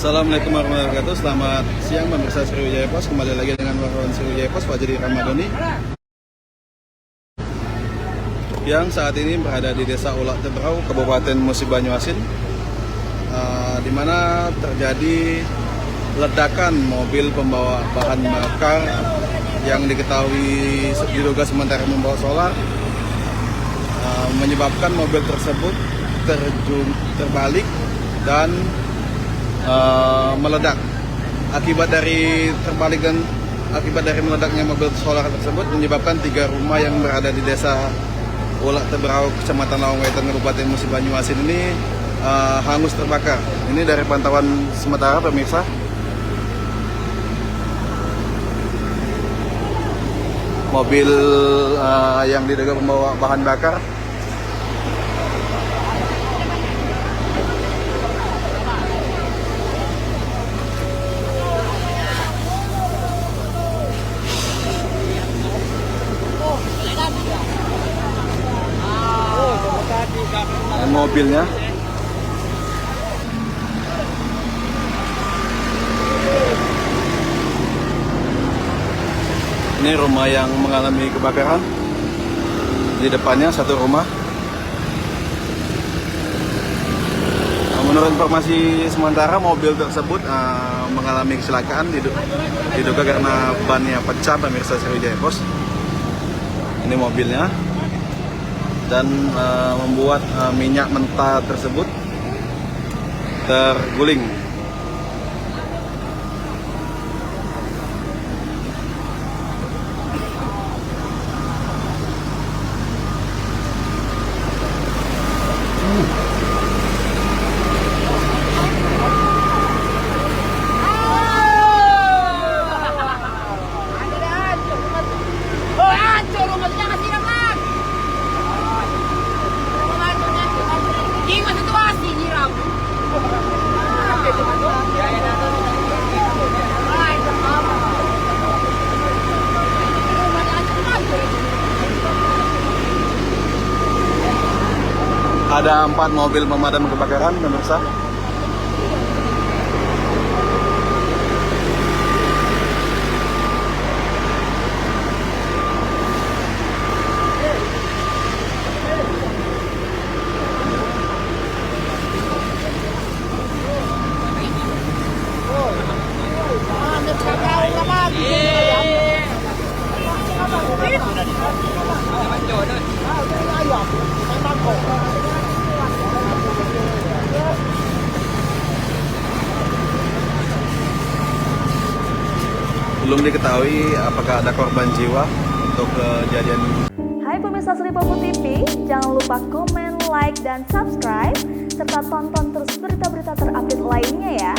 Assalamualaikum warahmatullahi wabarakatuh. Selamat siang pemirsa Sriwijaya Pos. Kembali lagi dengan wartawan Sriwijaya Pos, Pak Jadi Ramadhani, yang saat ini berada di Desa Ulak Tebrau, Kabupaten Musi Banyuasin, di mana terjadi ledakan mobil pembawa bahan bakar yang diketahui diduga sementara membawa solar, menyebabkan mobil tersebut terbalik dan meledak. Akibat dari meledaknya mobil solar tersebut menyebabkan 3 rumah yang berada di Desa Ulak Tebrau, Kecamatan Lawang Wetan, Kabupaten Musi Banyuasin ini hangus terbakar. Ini dari pantauan sementara pemirsa. Mobil yang diduga membawa bahan bakar mobilnya. Ini rumah yang mengalami kebakaran. Di depannya satu rumah. Menurut informasi sementara, mobil tersebut mengalami kecelakaan diduga karena bannya pecah, pemirsa Sriwijaya Pos. Ini mobilnya, dan membuat minyak mentah tersebut terguling. Ada 4 mobil pemadam kebakaran, pemirsa. Belum diketahui apakah ada korban jiwa untuk kejadian. Hai pemirsa Sri Popo TV, jangan lupa komen, like, dan subscribe, serta tonton terus berita-berita terupdate lainnya ya.